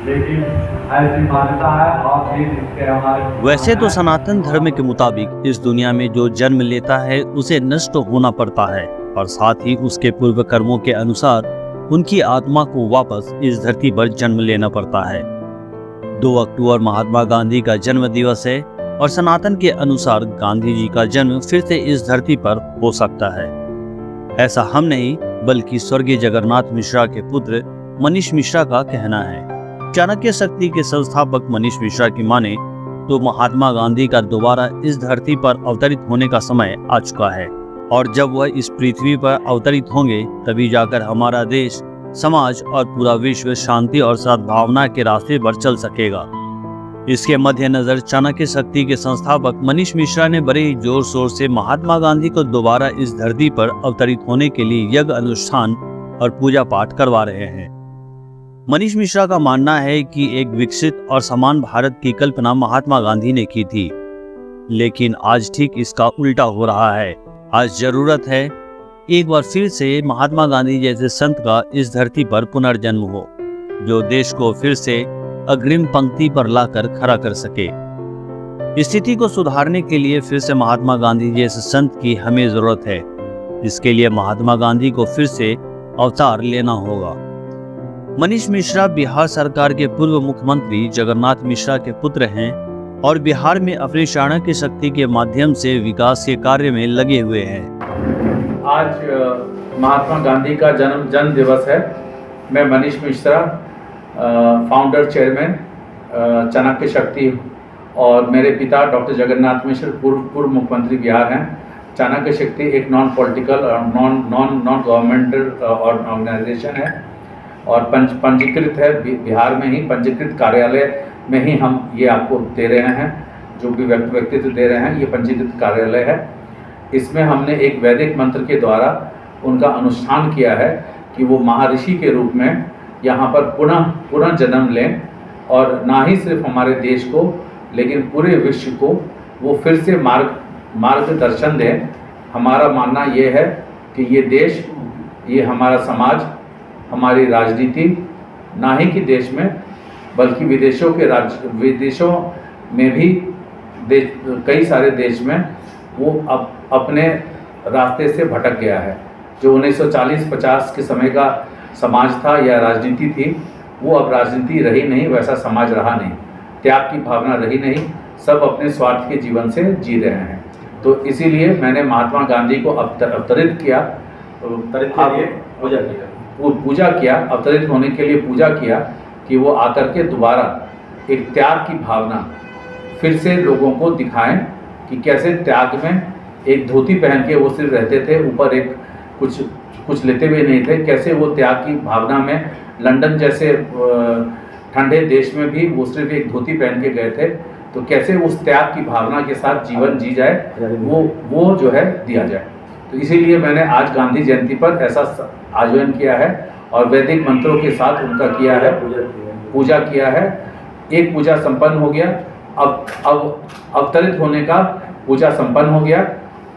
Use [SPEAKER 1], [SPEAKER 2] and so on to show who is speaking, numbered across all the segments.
[SPEAKER 1] लेकिन ऐसी मान्यता है और भी इसके हमारे।
[SPEAKER 2] वैसे तो सनातन धर्म के मुताबिक इस दुनिया में जो जन्म लेता है उसे नष्ट होना पड़ता है और साथ ही उसके पूर्व कर्मों के अनुसार उनकी आत्मा को वापस इस धरती पर जन्म लेना पड़ता है। 2 अक्टूबर महात्मा गांधी का जन्म दिवस है और सनातन के अनुसार गांधी जी का जन्म फिर से इस धरती पर हो सकता है। ऐसा हम नहीं बल्कि स्वर्गीय जगन्नाथ मिश्रा के पुत्र मनीष मिश्रा का कहना है। चाणक्य शक्ति के संस्थापक मनीष मिश्रा की माने तो महात्मा गांधी का दोबारा इस धरती पर अवतरित होने का समय आ चुका है और जब वह इस पृथ्वी पर अवतरित होंगे तभी जाकर हमारा देश, समाज और पूरा विश्व शांति और सद्भावना के रास्ते पर चल सकेगा। इसके मद्देनजर चाणक्य शक्ति के संस्थापक मनीष मिश्रा ने बड़े ही जोर शोर से महात्मा गांधी को दोबारा इस धरती पर अवतरित होने के लिए यज्ञ अनुष्ठान और पूजा पाठ करवा रहे हैं। मनीष मिश्रा का मानना है कि एक विकसित और समान भारत की कल्पना महात्मा गांधी ने की थी, लेकिन आज ठीक इसका उल्टा हो रहा है। आज जरूरत है एक बार फिर से महात्मा गांधी जैसे संत का इस धरती पर पुनर्जन्म हो, जो देश को फिर से अग्रिम पंक्ति पर लाकर खड़ा कर सके। स्थिति को सुधारने के लिए फिर से महात्मा गांधी जैसे संत की हमें जरूरत है। इसके लिए महात्मा गांधी को फिर से अवतार लेना होगा। मनीष मिश्रा बिहार सरकार के पूर्व मुख्यमंत्री जगन्नाथ मिश्रा के पुत्र हैं और बिहार में अपनी चाणक्य शक्ति के माध्यम से विकास के कार्य में लगे हुए हैं।
[SPEAKER 3] आज महात्मा गांधी का जन्म दिवस है। मैं मनीष मिश्रा, फाउंडर चेयरमैन चाणक्य शक्ति, और मेरे पिता डॉक्टर जगन्नाथ मिश्र पूर्व मुख्यमंत्री बिहार हैं। चाणक्य शक्ति एक नॉन पॉलिटिकल और नॉन गवर्नमेंटल ऑर्गेनाइजेशन है और पंजीकृत है। बिहार में ही पंजीकृत कार्यालय में ही हम ये आपको दे रहे हैं, जो भी व्यक्तित्व दे रहे हैं, ये पंजीकृत कार्यालय है। इसमें हमने एक वैदिक मंत्र के द्वारा उनका अनुष्ठान किया है कि वो महर्षि के रूप में यहाँ पर पुनः जन्म लें और ना ही सिर्फ हमारे देश को लेकिन पूरे विश्व को वो फिर से मार्गदर्शन दें। हमारा मानना ये है कि ये देश, ये हमारा समाज, हमारी राजनीति ना ही कि देश में बल्कि विदेशों में भी कई सारे देश में वो अपने रास्ते से भटक गया है। जो 1940-50 के समय का समाज था या राजनीति थी, वो अब राजनीति रही नहीं, वैसा समाज रहा नहीं, त्याग की भावना रही नहीं, सब अपने स्वार्थ के जीवन से जी रहे हैं। तो इसीलिए मैंने महात्मा गांधी को अवतरित किया, पूजा किया, अवतरित होने के लिए पूजा किया कि वो आकर के दोबारा एक त्याग की भावना फिर से लोगों को दिखाएं कि कैसे त्याग में एक धोती पहन के वो सिर्फ रहते थे, ऊपर एक कुछ लेते हुए नहीं थे, कैसे वो त्याग की भावना में लंदन जैसे ठंडे देश में भी वो सिर्फ एक धोती पहन के गए थे, तो कैसे उस त्याग की भावना के साथ जीवन जी जाए, वो जो है दिया जाए। तो इसीलिए मैंने आज गांधी जयंती पर ऐसा आयोजन किया है और वैदिक मंत्रों के साथ उनका किया है, पूजा किया है। एक पूजा संपन्न हो गया, अब अवतरित होने का पूजा संपन्न हो गया।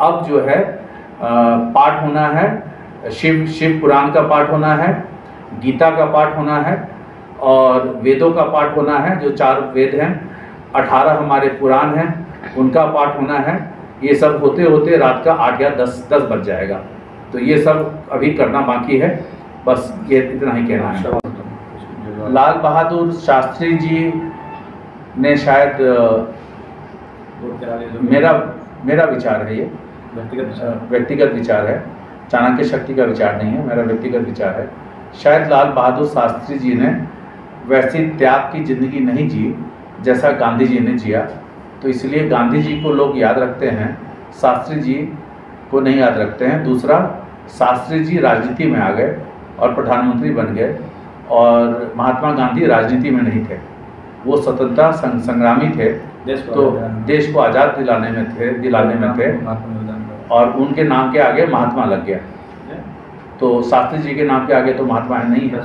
[SPEAKER 3] अब जो है पाठ होना है, शिव पुराण का पाठ होना है, गीता का पाठ होना है और वेदों का पाठ होना है। जो 4 वेद हैं, 18 हमारे पुराण हैं, उनका पाठ होना है। ये सब होते होते रात का 8 या 10 बज जाएगा। तो ये सब अभी करना बाकी है, बस ये इतना ही कहना है। लाल बहादुर शास्त्री जी ने शायद, मेरा विचार है, ये व्यक्तिगत विचार है, चाणक्य शक्ति का विचार नहीं है, मेरा व्यक्तिगत विचार है। शायद लाल बहादुर शास्त्री जी ने वैसी त्याग की जिंदगी नहीं जी जैसा गांधी जी ने जिया, तो इसलिए गांधी जी को लोग याद रखते हैं, शास्त्री जी को नहीं याद रखते हैं। दूसरा, शास्त्री जी राजनीति में आ गए और प्रधानमंत्री बन गए और महात्मा गांधी राजनीति में नहीं थे, वो स्वतंत्रता संग्रामी थे, तो देश को आज़ाद दिलाने में थे और उनके नाम के आगे महात्मा लग गया, तो शास्त्री जी के नाम के आगे तो महात्मा नहीं है।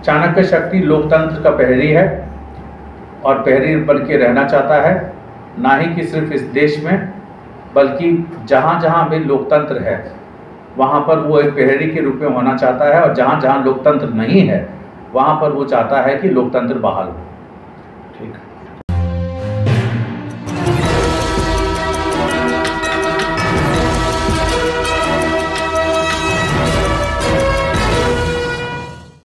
[SPEAKER 3] चाणक्य शक्ति लोकतंत्र का प्रहरी है और प्रहरी बन के रहना चाहता है, ना ही कि सिर्फ इस देश में बल्कि जहाँ जहाँ भी लोकतंत्र है वहाँ पर वो एक प्रहरी के रूप में होना चाहता है, और जहाँ जहाँ लोकतंत्र नहीं है वहाँ पर वो चाहता है कि लोकतंत्र बहाल हो।